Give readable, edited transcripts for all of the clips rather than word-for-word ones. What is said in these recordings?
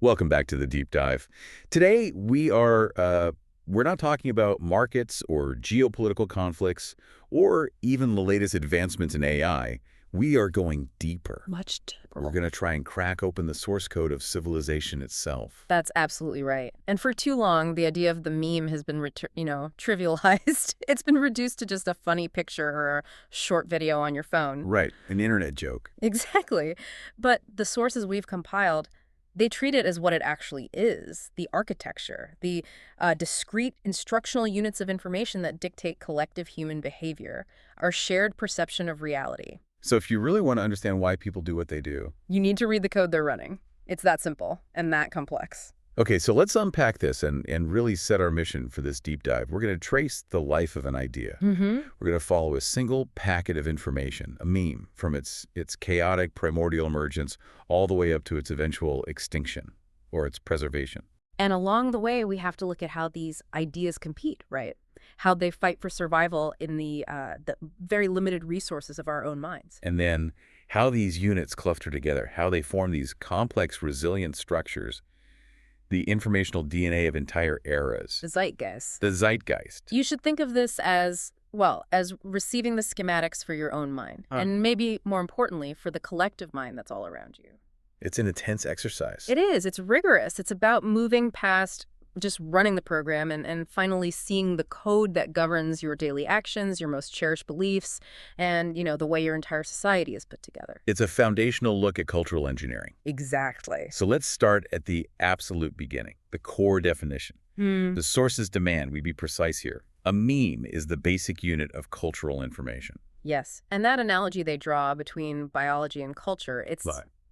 Welcome back to the Deep Dive. Today, we're not talking about markets or geopolitical conflicts or even the latest advancements in AI. We are going deeper. Much deeper. We're going to try and crack open the source code of civilization itself. That's absolutely right. And for too long, the idea of the meme has been, trivialized. It's been reduced to just a funny picture or a short video on your phone. Right, an internet joke. Exactly. But the sources we've compiled, they treat it as what it actually is, the architecture, the discrete instructional units of information that dictate collective human behavior, our shared perception of reality. So if you really want to understand why people do what they do... You need to read the code they're running. It's that simple and that complex. Okay, so let's unpack this and really set our mission for this deep dive. We're going to trace the life of an idea. Mm-hmm. We're going to follow a single packet of information, a meme, from its chaotic primordial emergence all the way up to its eventual extinction or its preservation. And along the way, we have to look at how these ideas compete, right? How they fight for survival in the very limited resources of our own minds. And then how these units cluster together, how they form these complex, resilient structures, the informational DNA of entire eras. The Zeitgeist. The Zeitgeist. You should think of this as, as receiving the schematics for your own mind. And maybe more importantly, for the collective mind that's all around you. It's an intense exercise. It is. It's rigorous. It's about moving past just running the program and finally seeing the code that governs your daily actions, your most cherished beliefs, and, the way your entire society is put together. It's a foundational look at cultural engineering. Exactly. So let's start at the absolute beginning, the core definition. The sources demand we be precise here. A meme is the basic unit of cultural information. Yes. And that analogy they draw between biology and culture,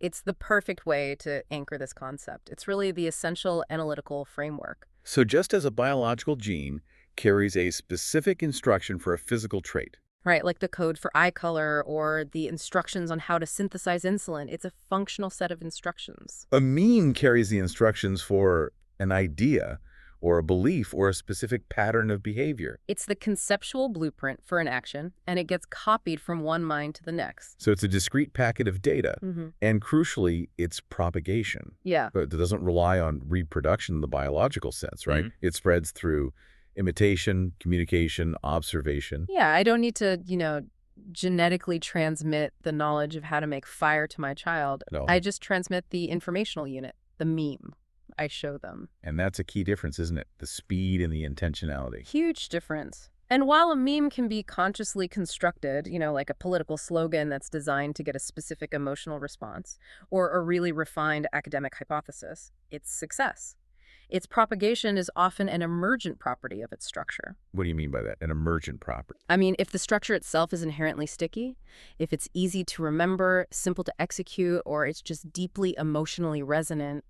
it's the perfect way to anchor this concept. It's really the essential analytical framework. So just as a biological gene carries a specific instruction for a physical trait. Right, like the code for eye color or the instructions on how to synthesize insulin. It's a functional set of instructions. A meme carries the instructions for an idea or a belief or a specific pattern of behavior. It's the conceptual blueprint for an action, and it gets copied from one mind to the next. So it's a discrete packet of data, and crucially, it's propagation. Yeah. But it doesn't rely on reproduction in the biological sense, right? It spreads through imitation, communication, observation. Yeah, I don't need to, genetically transmit the knowledge of how to make fire to my child. No. I just transmit the informational unit, the meme. I show them. And that's a key difference, isn't it? The speed and the intentionality. Huge difference. And while a meme can be consciously constructed, like a political slogan that's designed to get a specific emotional response, or a really refined academic hypothesis, its success. Its propagation is often an emergent property of its structure. What do you mean by that? An emergent property? I mean, if the structure itself is inherently sticky, if it's easy to remember, simple to execute, or it's just deeply emotionally resonant,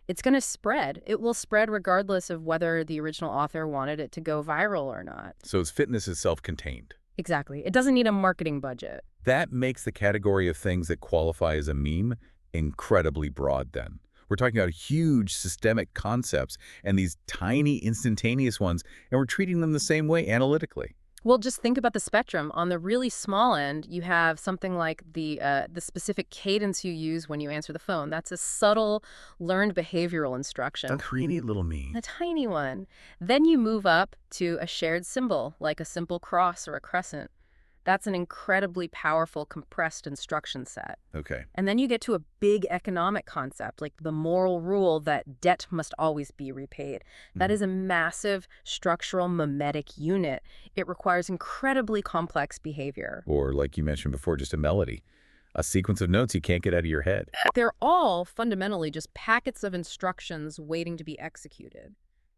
it's going to spread. It will spread regardless of whether the original author wanted it to go viral or not. So its fitness is self-contained. Exactly. It doesn't need a marketing budget. That makes the category of things that qualify as a meme incredibly broad then. We're talking about huge systemic concepts and these tiny instantaneous ones, and we're treating them the same way analytically. Well, just think about the spectrum. On the really small end, you have something like the specific cadence you use when you answer the phone. That's a subtle, learned behavioral instruction. A tiny little meme. A tiny one. Then you move up to a shared symbol, like a simple cross or a crescent. That's an incredibly powerful, compressed instruction set. Okay. And then you get to a big economic concept, like the moral rule that debt must always be repaid. That is a massive structural memetic unit. It requires incredibly complex behavior. Or, like you mentioned before, just a melody. A sequence of notes you can't get out of your head. They're all fundamentally just packets of instructions waiting to be executed.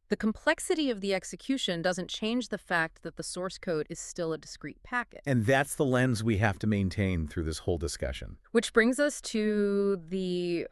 The complexity of the execution doesn't change the fact that the source code is still a discrete packet. And that's the lens we have to maintain through this whole discussion. Which brings us to the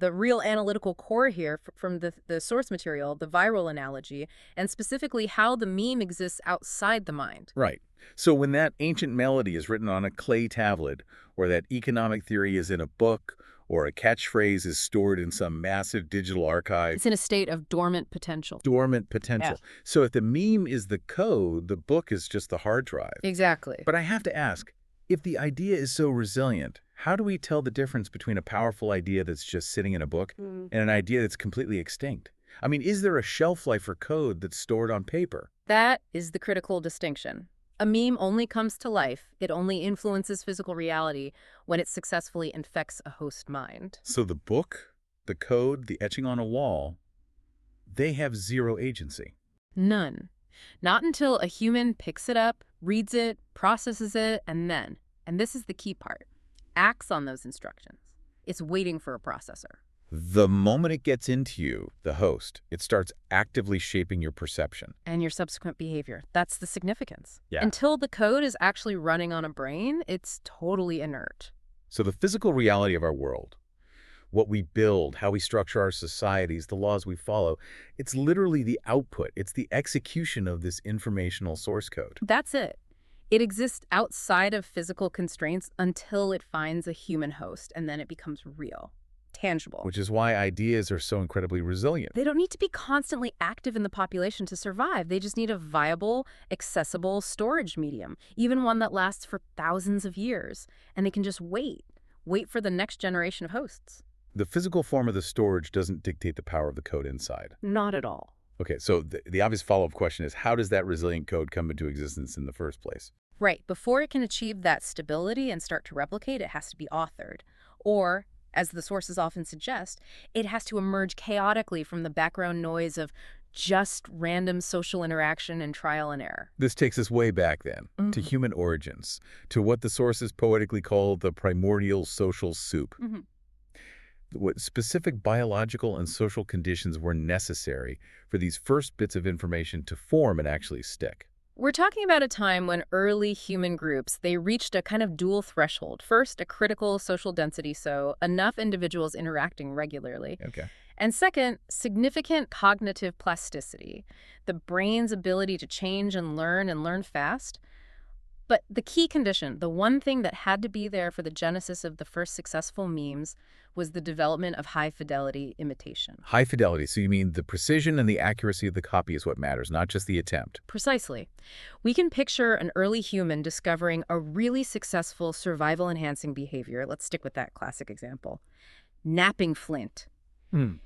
real analytical core here from the source material, the viral analogy, and specifically how the meme exists outside the mind. Right. So when that ancient melody is written on a clay tablet, or that economic theory is in a book, or a catchphrase is stored in some massive digital archive. It's in a state of dormant potential. Dormant potential. Yeah. So if the meme is the code, the book is just the hard drive. Exactly. But I have to ask, if the idea is so resilient, How do we tell the difference between a powerful idea that's just sitting in a book Mm. and an idea that's completely extinct? I mean, is there a shelf life for code that's stored on paper? That is the critical distinction. A meme only comes to life, it only influences physical reality when it successfully infects a host mind. So the book, the code, the etching on a wall, they have zero agency. None. Not until a human picks it up, reads it, processes it, and this is the key part, acts on those instructions. It's waiting for a processor. The moment it gets into you, the host, it starts actively shaping your perception. And your subsequent behavior. That's the significance. Yeah. Until the code is actually running on a brain, it's totally inert. So the physical reality of our world, what we build, how we structure our societies, the laws we follow, it's literally the output. It's the execution of this informational source code. That's it. It exists outside of physical constraints until it finds a human host, and then it becomes real, tangible. Which is why ideas are so incredibly resilient. They don't need to be constantly active in the population to survive. They just need a viable, accessible storage medium, even one that lasts for thousands of years. And they can just wait for the next generation of hosts. The physical form of the storage doesn't dictate the power of the code inside. Not at all. Okay, so the obvious follow-up question is, how does that resilient code come into existence in the first place? Right. Before it can achieve that stability and start to replicate, it has to be authored. Or, as the sources often suggest, it has to emerge chaotically from the background noise of just random social interaction and trial and error. This takes us way back then, to human origins, to what the sources poetically call the primordial social soup. What specific biological and social conditions were necessary for these first bits of information to form and actually stick. We're talking about a time when early human groups, they reached a kind of dual threshold. First, a critical social density, so enough individuals interacting regularly. Okay. And second, significant cognitive plasticity, the brain's ability to change and learn fast. But the key condition, the one thing that had to be there for the genesis of the first successful memes, was the development of high-fidelity imitation. High fidelity, so you mean the precision and the accuracy of the copy is what matters, not just the attempt. Precisely. We can picture an early human discovering a really successful survival-enhancing behavior. Let's stick with that classic example. Napping flint,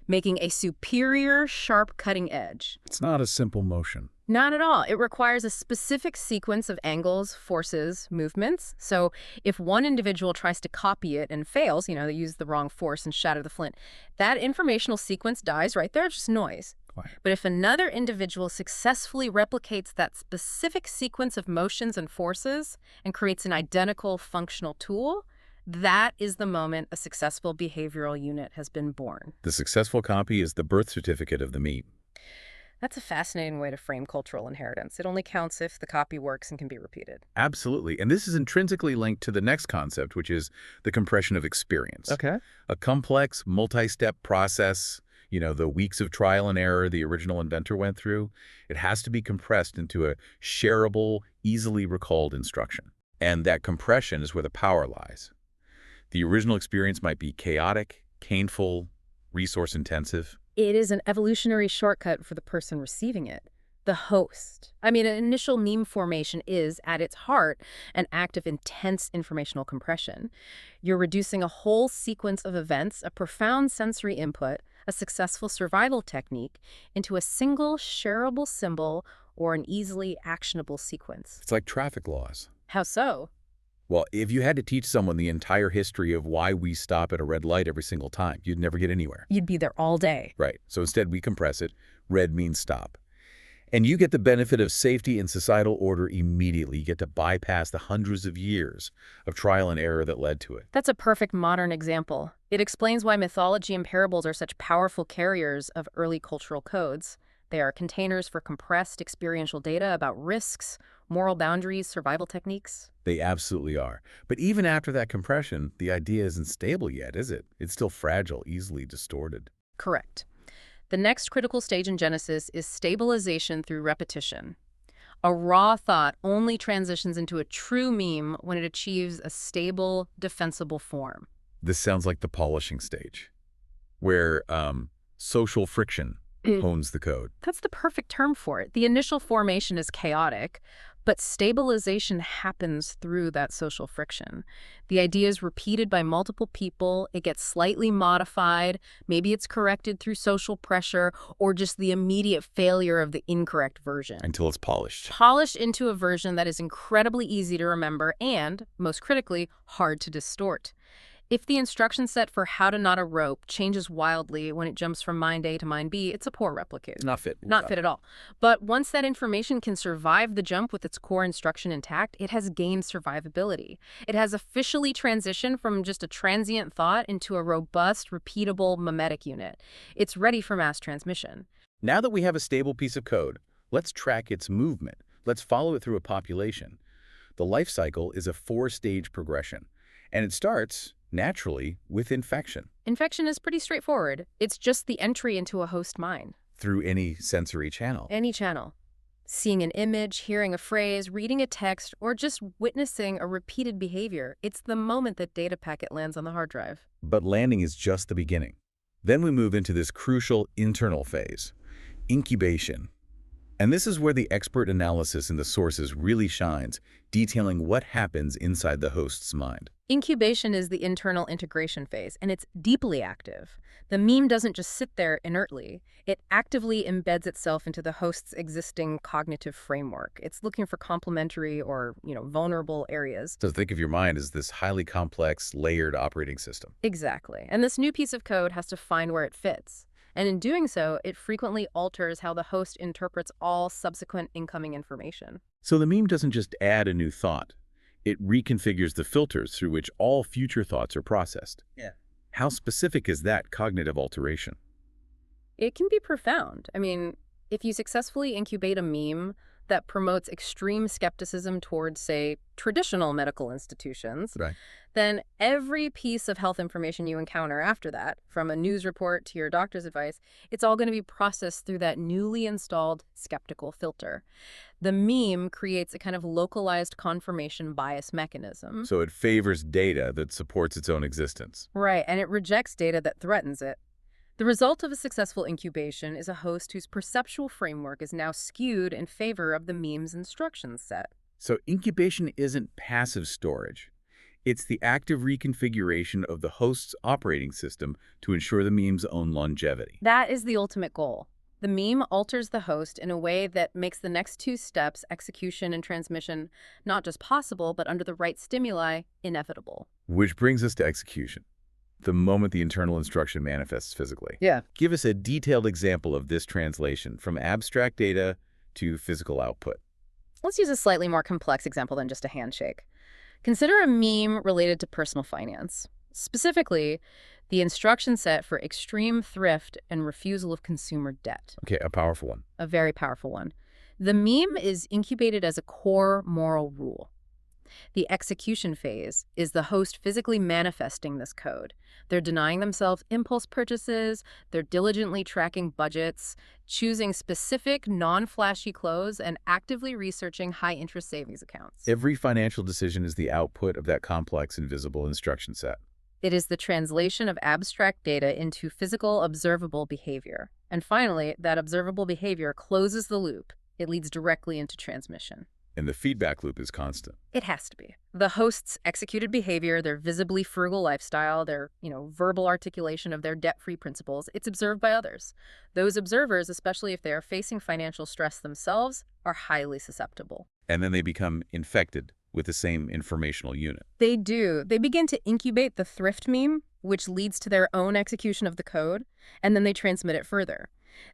making a superior, sharp cutting edge. It's not a simple motion. Not at all. It requires a specific sequence of angles, forces, movements. So if one individual tries to copy it and fails, they use the wrong force and shatter the flint, that informational sequence dies right there. It's just noise. Quiet. But if another individual successfully replicates that specific sequence of motions and forces and creates an identical functional tool, that is the moment a successful behavioral unit has been born. The successful copy is the birth certificate of the meme. That's a fascinating way to frame cultural inheritance. It only counts if the copy works and can be repeated. Absolutely. And this is intrinsically linked to the next concept, which is the compression of experience. Okay. A complex, multi-step process, the weeks of trial and error the original inventor went through, it has to be compressed into a shareable, easily recalled instruction. And that compression is where the power lies. The original experience might be chaotic, painful, resource-intensive. It is an evolutionary shortcut for the person receiving it, the host. I mean, an initial meme formation is, at its heart, an act of intense informational compression. You're reducing a whole sequence of events, a profound sensory input, a successful survival technique, into a single shareable symbol or an easily actionable sequence. It's like traffic laws. How so? Well, if you had to teach someone the entire history of why we stop at a red light every single time, you'd never get anywhere. You'd be there all day. Right. So instead, we compress it. Red means stop. And you get the benefit of safety and societal order immediately. You get to bypass the hundreds of years of trial and error that led to it. That's a perfect modern example. It explains why mythology and parables are such powerful carriers of early cultural codes. They are containers for compressed experiential data about risks, moral boundaries, survival techniques. They absolutely are. But even after that compression, the idea isn't stable yet, is it? It's still fragile, easily distorted. Correct. The next critical stage in Genesis is stabilization through repetition. A raw thought only transitions into a true meme when it achieves a stable, defensible form. This sounds like the polishing stage, where social friction hones the code. That's the perfect term for it. The initial formation is chaotic, But stabilization happens through that social friction. The idea is repeated by multiple people, it gets slightly modified, maybe it's corrected through social pressure, or just the immediate failure of the incorrect version. Until it's polished. Polished into a version that is incredibly easy to remember and, most critically, hard to distort. If the instruction set for how to knot a rope changes wildly when it jumps from mind A to mind B, it's a poor replicate. It's not fit. Not fit at all. But once that information can survive the jump with its core instruction intact, it has gained survivability. It has officially transitioned from just a transient thought into a robust, repeatable memetic unit. It's ready for mass transmission. Now that we have a stable piece of code, let's track its movement. Let's follow it through a population. The life cycle is a 4-stage progression, and it starts naturally with infection. Infection is pretty straightforward. It's just the entry into a host mind. Through any sensory channel. Any channel. Seeing an image, hearing a phrase, reading a text, or just witnessing a repeated behavior, it's the moment that data packet lands on the hard drive. But landing is just the beginning. Then we move into this crucial internal phase, incubation. And this is where the expert analysis in the sources really shines, detailing what happens inside the host's mind. Incubation is the internal integration phase, and it's deeply active. The meme doesn't just sit there inertly. It actively embeds itself into the host's existing cognitive framework. It's looking for complementary or, vulnerable areas. So think of your mind as this highly complex, layered operating system. Exactly. And this new piece of code has to find where it fits. And in doing so, it frequently alters how the host interprets all subsequent incoming information. So the meme doesn't just add a new thought. It reconfigures the filters through which all future thoughts are processed. Yeah. How specific is that cognitive alteration? It can be profound. I mean, if you successfully incubate a meme that promotes extreme skepticism towards, say, traditional medical institutions, Right. then every piece of health information you encounter after that, from a news report to your doctor's advice, it's all going to be processed through that newly installed skeptical filter. The meme creates a kind of localized confirmation bias mechanism. So it favors data that supports its own existence. Right, and it rejects data that threatens it. The result of a successful incubation is a host whose perceptual framework is now skewed in favor of the meme's instruction set. So incubation isn't passive storage. It's the active reconfiguration of the host's operating system to ensure the meme's own longevity. That is the ultimate goal. The meme alters the host in a way that makes the next two steps, execution and transmission, not just possible, but under the right stimuli, inevitable. Which brings us to execution, the moment the internal instruction manifests physically. Yeah. Give us a detailed example of this translation from abstract data to physical output. Let's use a slightly more complex example than just a handshake. Consider a meme related to personal finance. Specifically, the instruction set for extreme thrift and refusal of consumer debt. Okay, a powerful one. A very powerful one. The meme is incubated as a core moral rule. The execution phase is the host physically manifesting this code. They're denying themselves impulse purchases, they're diligently tracking budgets, choosing specific non-flashy clothes, and actively researching high-interest savings accounts. Every financial decision is the output of that complex invisible instruction set. It is the translation of abstract data into physical, observable behavior. And finally, that observable behavior closes the loop. It leads directly into transmission. And the feedback loop is constant. It has to be. The host's executed behavior, their visibly frugal lifestyle, their, verbal articulation of their debt-free principles, it's observed by others. Those observers, especially if they are facing financial stress themselves, are highly susceptible. And then they become infected with the same informational unit. They do. They begin to incubate the thrift meme, which leads to their own execution of the code, and then they transmit it further.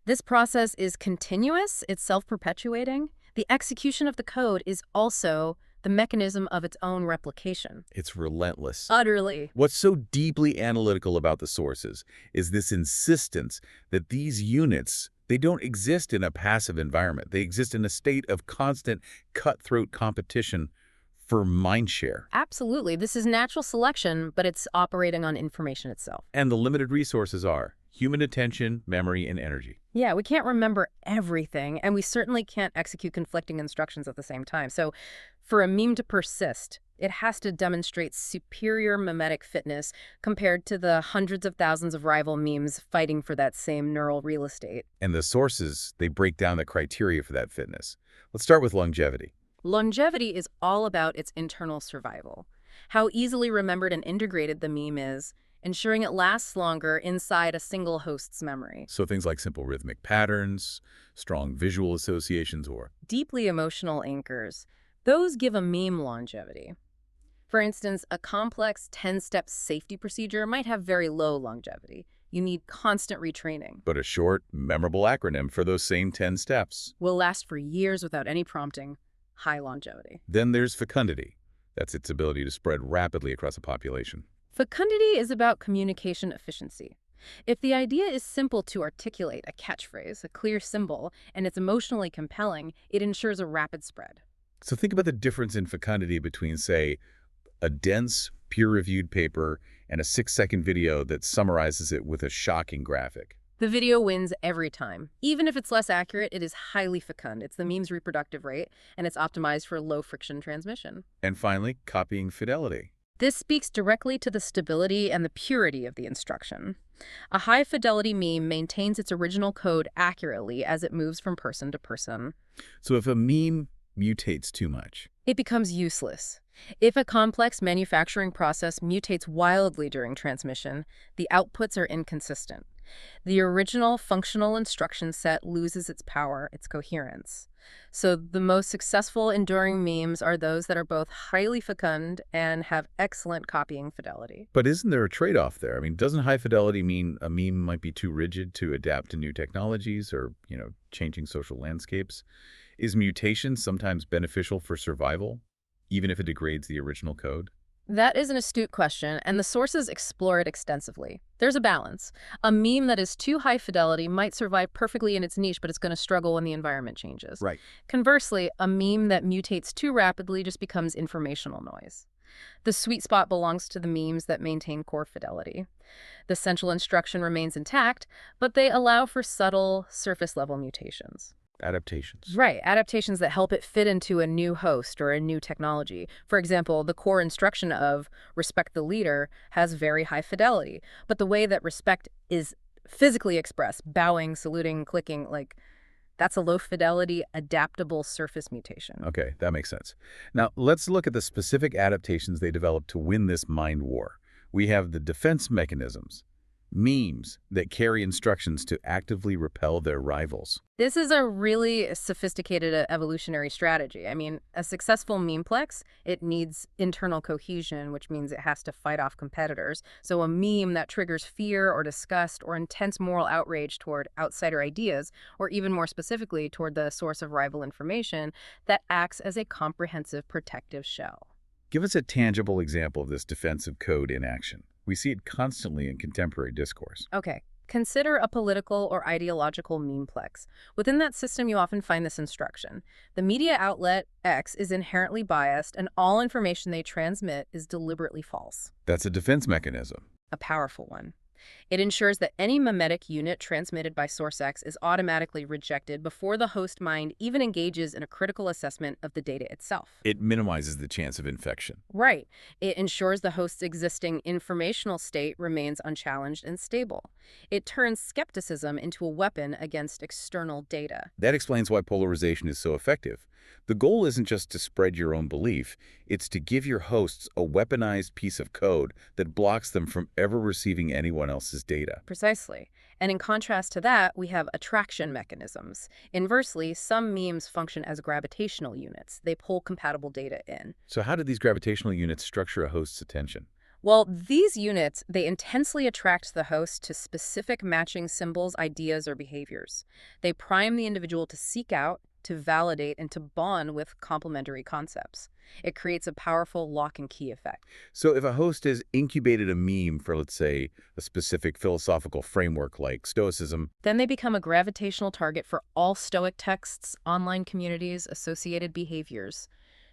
This process is continuous, it's self-perpetuating. The execution of the code is also the mechanism of its own replication. It's relentless. Utterly. What's so deeply analytical about the sources is this insistence that these units, they don't exist in a passive environment. They exist in a state of constant cutthroat competition for mindshare. Absolutely. This is natural selection, but it's operating on information itself. And the limited resources are human attention, memory, and energy. Yeah, we can't remember everything, and we certainly can't execute conflicting instructions at the same time. So for a meme to persist, it has to demonstrate superior memetic fitness compared to the hundreds of thousands of rival memes fighting for that same neural real estate. And the sources, they break down the criteria for that fitness. Let's start with longevity. Longevity is all about its internal survival. How easily remembered and integrated the meme is, ensuring it lasts longer inside a single host's memory. So things like simple rhythmic patterns, strong visual associations, or Deeply emotional anchors, those give a meme longevity. For instance, a complex 10-step safety procedure might have very low longevity. You need constant retraining. but a short, memorable acronym for those same 10 steps. Will last for years without any prompting. High longevity. Then there's fecundity. That's its ability to spread rapidly across a population. Fecundity is about communication efficiency. If the idea is simple to articulate, a catchphrase, a clear symbol, and it's emotionally compelling, it ensures a rapid spread. So think about the difference in fecundity between, say, a dense, peer-reviewed paper and a 6-second video that summarizes it with a shocking graphic. The video wins every time. Even if it's less accurate, it is highly fecund. It's the meme's reproductive rate, and it's optimized for low-friction transmission. And finally, copying fidelity. This speaks directly to the stability and the purity of the instruction. A high-fidelity meme maintains its original code accurately as it moves from person to person. So if a meme mutates too much, It becomes useless. If a complex manufacturing process mutates wildly during transmission, the outputs are inconsistent. The original functional instruction set loses its power, its coherence. So the most successful enduring memes are those that are both highly fecund and have excellent copying fidelity. but isn't there a trade-off there? I mean, doesn't high fidelity mean a meme might be too rigid to adapt to new technologies or, changing social landscapes? Is mutation sometimes beneficial for survival, even if it degrades the original code? That is an astute question, and the sources explore it extensively. There's a balance. A meme that is too high fidelity might survive perfectly in its niche, but it's going to struggle when the environment changes. Right. Conversely, a meme that mutates too rapidly just becomes informational noise. The sweet spot belongs to the memes that maintain core fidelity. The central instruction remains intact, but they allow for subtle, surface-level mutations. Adaptations. Right, adaptations that help it fit into a new host or a new technology. For example, the core instruction of respect the leader has very high fidelity, but the way that respect is physically expressed, bowing, saluting, clicking, that's a low fidelity, adaptable surface mutation. Okay, that makes sense. Now, let's look at the specific adaptations they developed to win this mind war. We have the defense mechanisms, memes that carry instructions to actively repel their rivals. This is a really sophisticated evolutionary strategy. I mean, a successful memeplex, it needs internal cohesion, which means it has to fight off competitors. So a meme that triggers fear or disgust or intense moral outrage toward outsider ideas, or even more specifically toward the source of rival information, that acts as a comprehensive protective shell. Give us a tangible example of this defensive code in action. We see it constantly in contemporary discourse. Okay. Consider a political or ideological memeplex. Within that system, you often find this instruction. The media outlet X is inherently biased, and all information they transmit is deliberately false. That's a defense mechanism. A powerful one. It ensures that any memetic unit transmitted by source X is automatically rejected before the host mind even engages in a critical assessment of the data itself. It minimizes the chance of infection. Right. It ensures the host's existing informational state remains unchallenged and stable. It turns skepticism into a weapon against external data. That explains why polarization is so effective. The goal isn't just to spread your own belief, it's to give your hosts a weaponized piece of code that blocks them from ever receiving anyone else's data. Precisely. And in contrast to that, we have attraction mechanisms. Inversely, some memes function as gravitational units. They pull compatible data in. So how do these gravitational units structure a host's attention? Well, these units, they intensely attract the host to specific matching symbols, ideas, or behaviors. They prime the individual to seek out, to validate, and to bond with complementary concepts. It creates a powerful lock and key effect. So if a host has incubated a meme for, let's say, a specific philosophical framework like Stoicism, Then they become a gravitational target for all Stoic texts, online communities, associated behaviors.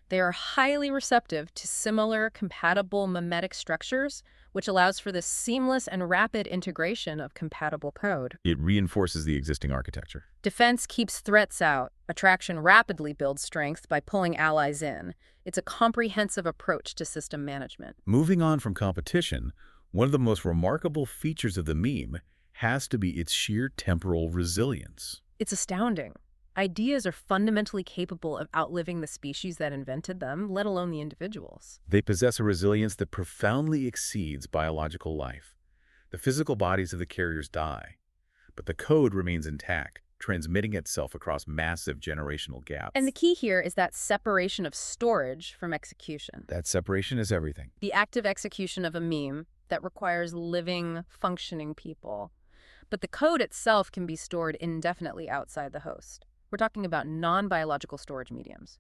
They are highly receptive to similar, compatible memetic structures, which allows for the seamless and rapid integration of compatible code. it reinforces the existing architecture. Defense keeps threats out. Attraction rapidly builds strength by pulling allies in. It's a comprehensive approach to system management. Moving on from competition, one of the most remarkable features of the meme has to be its sheer temporal resilience. It's astounding. Ideas are fundamentally capable of outliving the species that invented them, let alone the individuals. They possess a resilience that profoundly exceeds biological life. The physical bodies of the carriers die, but the code remains intact, transmitting itself across massive generational And the gaps. key here is that separation of storage from execution. That separation is everything. The active execution of a meme that requires living, functioning people. But the code itself can be stored indefinitely outside the host. We're talking about non-biological storage mediums.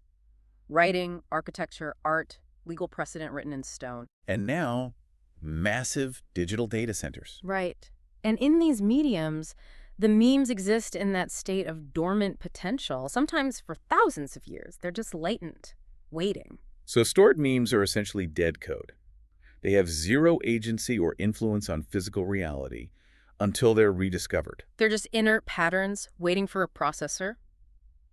Writing, architecture, art, legal precedent written in stone. And now, massive digital data centers. Right. And in these mediums, the memes exist in that state of dormant potential, sometimes for thousands of years. They're just latent, waiting. So stored memes are essentially dead code. They have zero agency or influence on physical reality until they're rediscovered. They're just inert patterns waiting for a processor,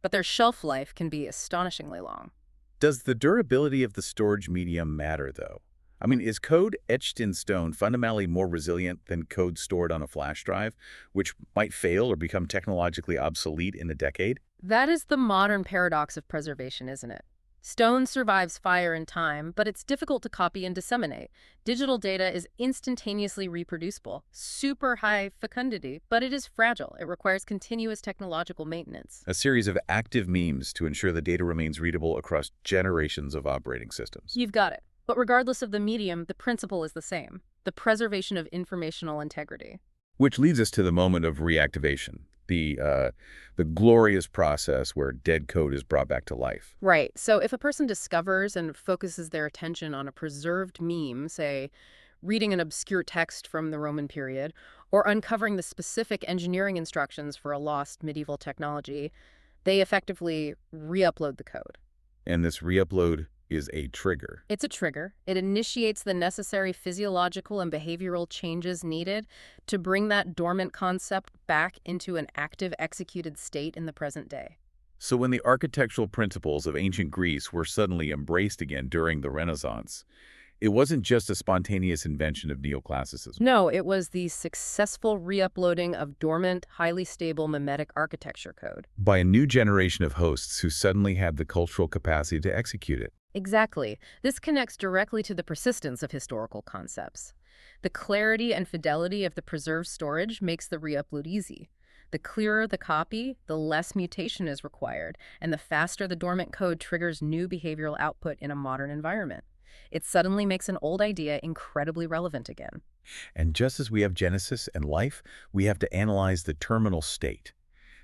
but their shelf life can be astonishingly long. Does the durability of the storage medium matter, though? I mean, is code etched in stone fundamentally more resilient than code stored on a flash drive, which might fail or become technologically obsolete in a decade? That is the modern paradox of preservation, isn't it? Stone survives fire and time, but it's difficult to copy and disseminate. Digital data is instantaneously reproducible, super high fecundity, but it is fragile. It requires continuous technological maintenance. A series of active memes to ensure the data remains readable across generations of operating systems. You've got it. But regardless of the medium, the principle is the same: the preservation of informational integrity. Which leads us to the moment of reactivation, the glorious process where dead code is brought back to life. Right. So if a person discovers and focuses their attention on a preserved meme, say reading an obscure text from the Roman period, or uncovering the specific engineering instructions for a lost medieval technology, they effectively re-upload the code. And this re-upload is a trigger. It's a trigger. It initiates the necessary physiological and behavioral changes needed to bring that dormant concept back into an active, executed state in the present day. So when the architectural principles of ancient Greece were suddenly embraced again during the Renaissance, it wasn't just a spontaneous invention of neoclassicism. No, it was the successful re-uploading of dormant, highly stable memetic architecture code. By a new generation of hosts who suddenly had the cultural capacity to execute it. Exactly. This connects directly to the persistence of historical concepts. The clarity and fidelity of the preserved storage makes the re-upload easy. The clearer the copy, the less mutation is required, and the faster the dormant code triggers new behavioral output in a modern environment. It suddenly makes an old idea incredibly relevant again. And just as we have genesis and life, we have to analyze the terminal state.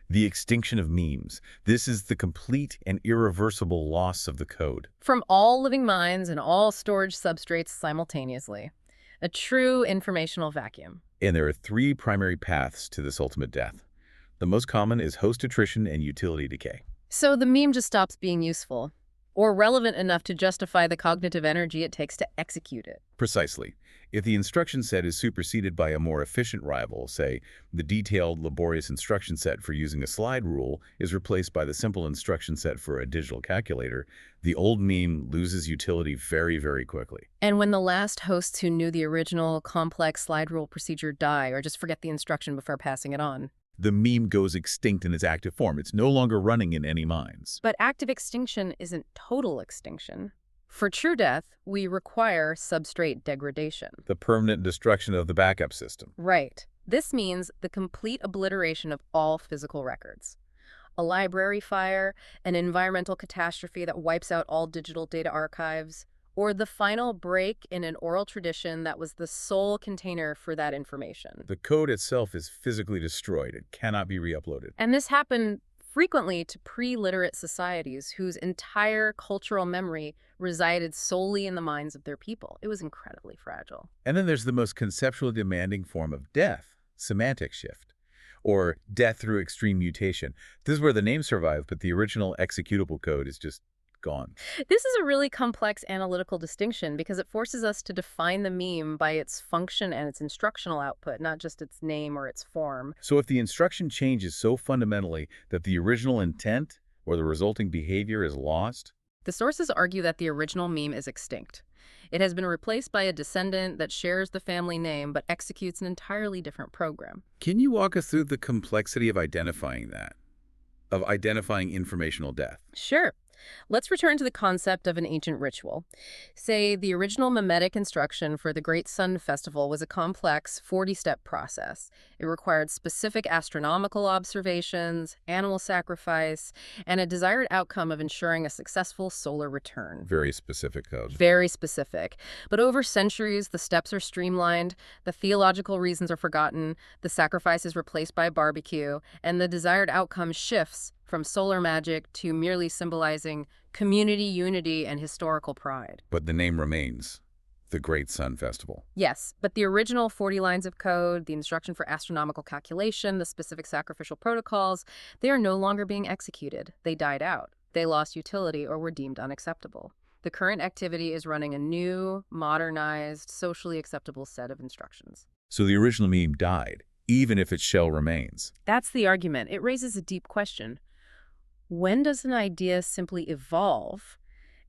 The extinction of memes. This is the complete and irreversible loss of the code. From all living minds and all storage substrates simultaneously. A true informational vacuum. And there are three primary paths to this ultimate death. The most common is host attrition and utility decay. So the meme just stops being useful, or relevant enough to justify the cognitive energy it takes to execute it. Precisely. If the instruction set is superseded by a more efficient rival, say, the detailed, laborious instruction set for using a slide rule is replaced by the simple instruction set for a digital calculator, the old meme loses utility very, very quickly. And when the last hosts who knew the original complex slide rule procedure die or just forget the instruction before passing it on, The meme goes extinct in its active form. It's no longer running in any minds. but active extinction isn't total extinction. For true death, we require substrate degradation. The permanent destruction of the backup system. Right. This means the complete obliteration of all physical records. A library fire, an environmental catastrophe that wipes out all digital data archives, or the final break in an oral tradition that was the sole container for that information. The code itself is physically destroyed. It cannot be re-uploaded. And this happened frequently to pre-literate societies whose entire cultural memory resided solely in the minds of their people. It was incredibly fragile. And then there's the most conceptually demanding form of death, semantic shift, or death through extreme mutation. This is where the names survive, but the original executable code is just gone. This is a really complex analytical distinction because it forces us to define the meme by its function and its instructional output, not just its name or its form. So if the instruction changes so fundamentally that the original intent or the resulting behavior is lost, The sources argue that the original meme is extinct. It has been replaced by a descendant that shares the family name but executes an entirely different program. can you walk us through the complexity of identifying that? of identifying informational death. Sure. Let's return to the concept of an ancient ritual. Say the original mimetic instruction for the Great Sun Festival was a complex 40-step process. It required specific astronomical observations, animal sacrifice, and a desired outcome of ensuring a successful solar return. Very specific code. Very specific. But over centuries, the steps are streamlined, the theological reasons are forgotten, the sacrifice is replaced by a barbecue, and the desired outcome shifts from solar magic to merely symbolizing community unity and historical pride. But the name remains the Great Sun Festival. Yes, but the original 40 lines of code, the instruction for astronomical calculation, the specific sacrificial protocols, they are no longer being executed. They died out. They lost utility or were deemed unacceptable. The current activity is running a new, modernized, socially acceptable set of instructions. So the original meme died, even if its shell remains. That's the argument. It raises a deep question. When does an idea simply evolve,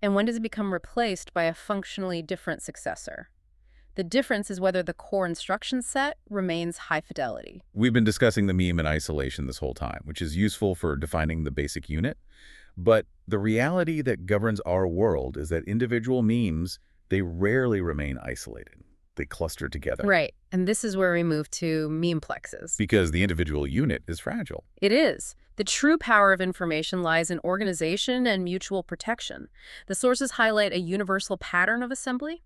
and when does it become replaced by a functionally different successor? The difference is whether the core instruction set remains high fidelity. We've been discussing the meme in isolation this whole time, which is useful for defining the basic unit. But the reality that governs our world is that individual memes, they rarely remain isolated. They cluster together. Right, and this is where we move to Memeplexes. Because the individual unit is fragile. It is. The true power of information lies in organization and mutual protection. The sources highlight a universal pattern of assembly,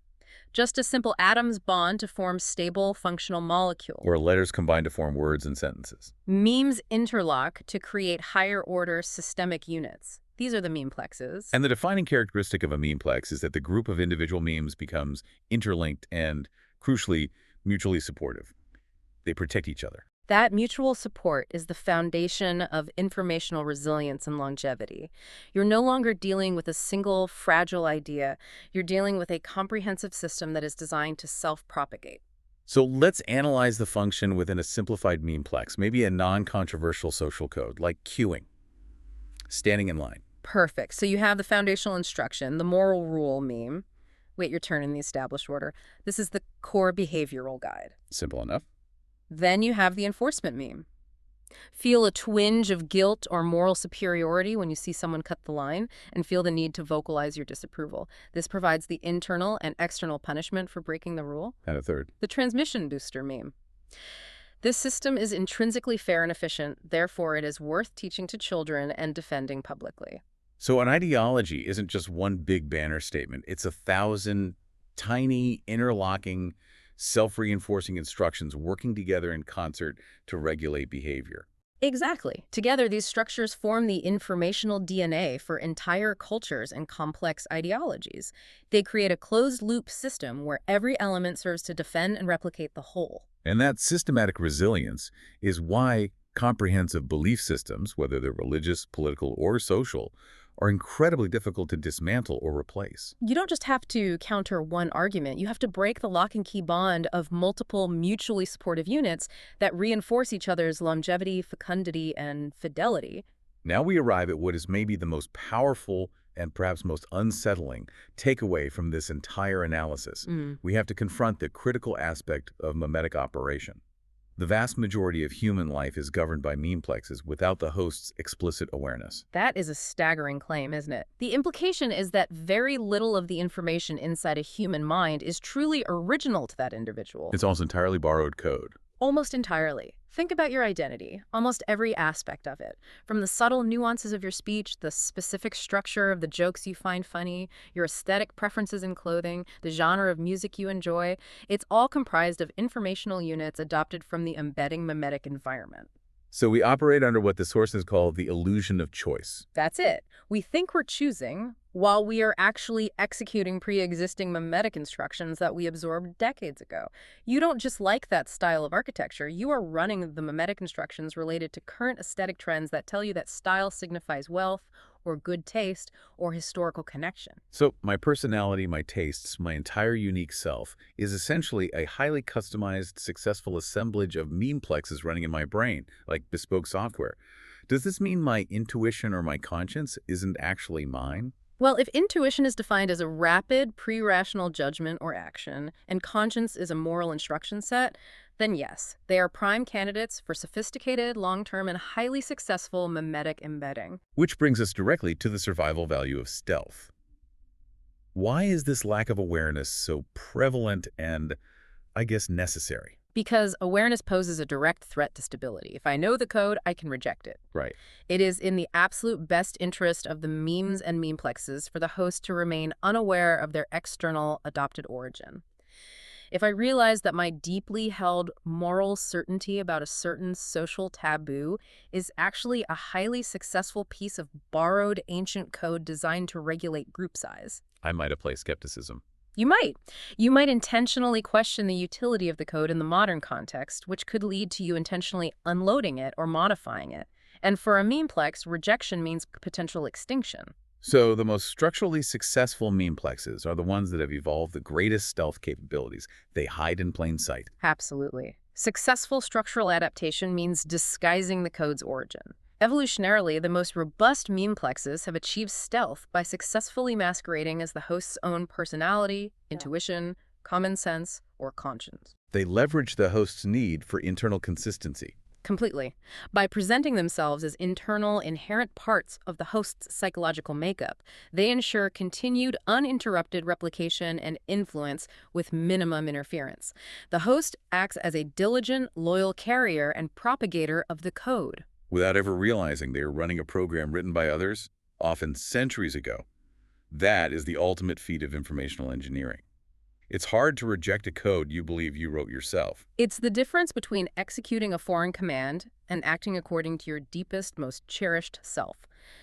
just as simple atoms bond to form stable, functional molecules. Or letters combine to form words and sentences. Memes interlock to create higher-order systemic units. These are the Memeplexes. And the defining characteristic of a memeplex is that the group of individual memes becomes interlinked and, crucially, mutually supportive. They protect each other. That mutual support is the foundation of informational resilience and longevity. You're no longer dealing with a single, fragile idea. You're dealing with a comprehensive system that is designed to self-propagate. So let's analyze the function within a simplified memeplex, maybe a non-controversial social code, like queuing, standing in line. Perfect. So you have the foundational instruction, the moral rule meme. Wait your turn in the established order. This is the core behavioral guide. Simple enough. Then you have the enforcement meme. Feel a twinge of guilt or moral superiority when you see someone cut the line, and feel the need to vocalize your disapproval. This provides the internal and external punishment for breaking the rule. And a third. The transmission booster meme. This system is intrinsically fair and efficient, therefore it is worth teaching to children and defending publicly. So an ideology isn't just one big banner statement. It's 1,000 tiny, interlocking, self-reinforcing instructions working together in concert to regulate behavior. Exactly. Together, these structures form the informational DNA for entire cultures and complex ideologies. They create a closed-loop system where every element serves to defend and replicate the whole. And that systematic resilience is why comprehensive belief systems, whether they're religious, political, or social, are incredibly difficult to dismantle or replace. You don't just have to counter one argument. You have to break the lock and key bond of multiple mutually supportive units that reinforce each other's longevity, fecundity, and fidelity. Now we arrive at what is maybe the most powerful and perhaps most unsettling takeaway from this entire analysis. We have to confront the critical aspect of memetic operation. The vast majority of human life is governed by memeplexes without the host's explicit awareness. That is a staggering claim, isn't it? The implication is that very little of the information inside a human mind is truly original to that individual. It's almost entirely borrowed code. Almost entirely. Think about your identity, almost every aspect of it. From the subtle nuances of your speech, the specific structure of the jokes you find funny, your aesthetic preferences in clothing, the genre of music you enjoy, it's all comprised of informational units adopted from the embedding memetic environment. So we operate under what the sources call the illusion of choice. That's it. We think we're choosing while we are actually executing pre-existing memetic instructions that we absorbed decades ago. You don't just like that style of architecture. You are running the memetic instructions related to current aesthetic trends that tell you that style signifies wealth or good taste or historical connection. So my personality, my tastes, my entire unique self is essentially a highly customized, successful assemblage of memeplexes running in my brain, like bespoke software. Does this mean my intuition or my conscience isn't actually mine? Well, if intuition is defined as a rapid, pre-rational judgment or action, and conscience is a moral instruction set, Then yes, they are prime candidates for sophisticated, long-term, and highly successful memetic embedding. Which brings us directly to the survival value of stealth. Why is this lack of awareness so prevalent and, I guess, necessary? Because awareness poses a direct threat to stability. If I know the code, I can reject it. Right. It is in the absolute best interest of the memes and memeplexes for the host to remain unaware of their external adopted origin. If I realize that my deeply held moral certainty about a certain social taboo is actually a highly successful piece of borrowed ancient code designed to regulate group size, I might apply skepticism. you might. You might intentionally question the utility of the code in the modern context, which could lead to you intentionally unloading it or modifying it. And for a memeplex, rejection means potential extinction. So the most structurally successful memeplexes are the ones that have evolved the greatest stealth capabilities. They hide in plain sight. Absolutely. Successful structural adaptation means disguising the code's origin. Evolutionarily, the most robust memeplexes have achieved stealth by successfully masquerading as the host's own personality, intuition, common sense, or conscience. They leverage the host's need for internal consistency. Completely. By presenting themselves as internal, inherent parts of the host's psychological makeup, they ensure continued, uninterrupted replication and influence with minimum interference. The host acts as a diligent, loyal carrier and propagator of the code. Without ever realizing they are running a program written by others, often centuries ago. That is the ultimate feat of informational engineering. It's hard to reject a code you believe you wrote yourself. It's the difference between executing a foreign command and acting according to your deepest, most cherished self.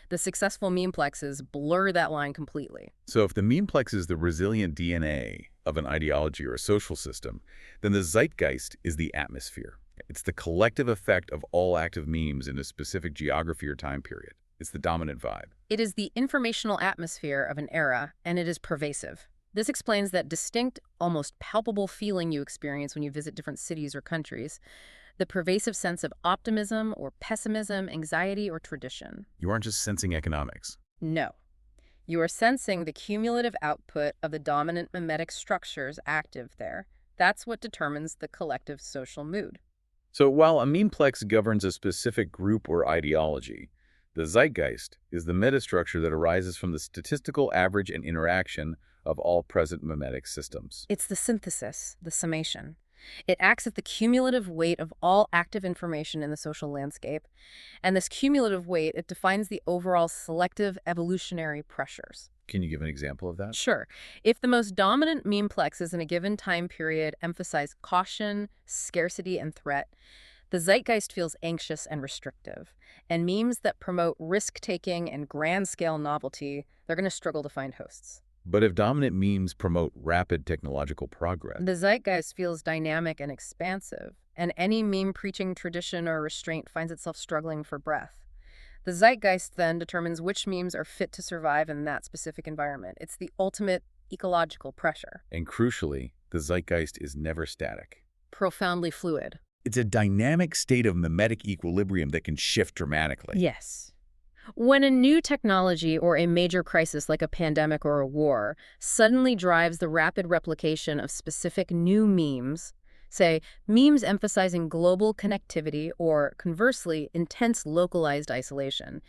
The successful memeplexes blur that line completely. So if the memeplex is the resilient DNA of an ideology or a social system, then the zeitgeist is the atmosphere. It's the collective effect of all active memes in a specific geography or time period. It's the dominant vibe. It is the informational atmosphere of an era, and it is pervasive. This explains that distinct, almost palpable feeling you experience when you visit different cities or countries, the pervasive sense of optimism or pessimism, anxiety or tradition. You aren't just sensing economics. No. You are sensing the cumulative output of the dominant memetic structures active there. That's what determines the collective social mood. So while a memeplex governs a specific group or ideology, the zeitgeist is the metastructure that arises from the statistical average and interaction of all present memetic systems. It's the synthesis, the summation. It acts as the cumulative weight of all active information in the social landscape. And this cumulative weight, it defines the overall selective evolutionary pressures. Can you give an example of that? Sure. If the most dominant memeplexes in a given time period emphasize caution, scarcity, and threat, the zeitgeist feels anxious and restrictive. And memes that promote risk-taking and grand-scale novelty, they're going to struggle to find hosts. But if dominant memes promote rapid technological progress, The zeitgeist feels dynamic and expansive, and any meme-preaching tradition or restraint finds itself struggling for breath. The zeitgeist then determines which memes are fit to survive in that specific environment. It's the ultimate ecological pressure. and crucially, the zeitgeist is never static. Profoundly fluid. It's a dynamic state of memetic equilibrium that can shift dramatically. Yes. When a new technology or a major crisis like a pandemic or a war suddenly drives the rapid replication of specific new memes, say, memes emphasizing global connectivity or, conversely, intense localized isolation,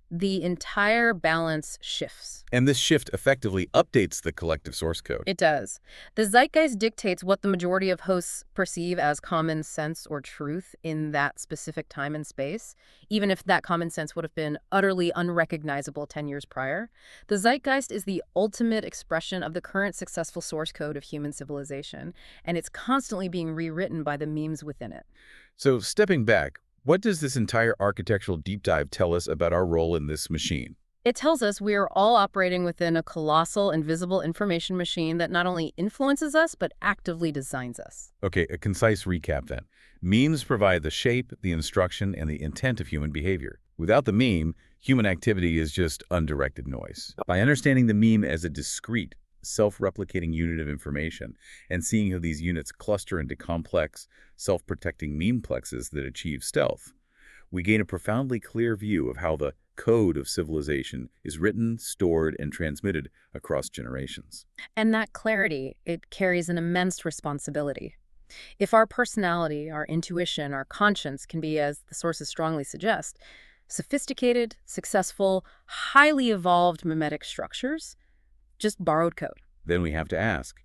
the entire balance shifts. And this shift effectively updates the collective source code. It does. The zeitgeist dictates what the majority of hosts perceive as common sense or truth in that specific time and space, even if that common sense would have been utterly unrecognizable 10 years prior. The zeitgeist is the ultimate expression of the current successful source code of human civilization, and it's constantly being rewritten by the memes within it. So stepping back, what does this entire architectural deep dive tell us about our role in this machine? It tells us we are all operating within a colossal, invisible information machine that not only influences us, but actively designs us. Okay, a concise recap then. Memes provide the shape, the instruction, and the intent of human behavior. Without the meme, human activity is just undirected noise. By understanding the meme as a discrete, self-replicating unit of information and seeing how these units cluster into complex, self-protecting memeplexes that achieve stealth, we gain a profoundly clear view of how the code of civilization is written, stored, and transmitted across generations. And that clarity, it carries an immense responsibility. If our personality, our intuition, our conscience can be, as the sources strongly suggest, sophisticated, successful, highly evolved memetic structures, just borrowed code. Then we have to ask,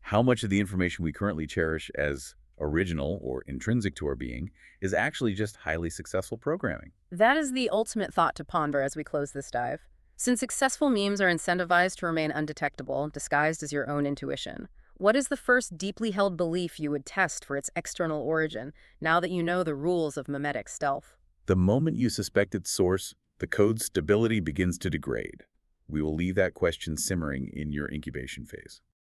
how much of the information we currently cherish as original or intrinsic to our being is actually just highly successful programming? That is the ultimate thought to ponder as we close this dive. Since successful memes are incentivized to remain undetectable, disguised as your own intuition, what is the first deeply held belief you would test for its external origin, now that you know the rules of memetic stealth? The moment you suspect its source, the code's stability begins to degrade. We will leave that question simmering in your incubation phase.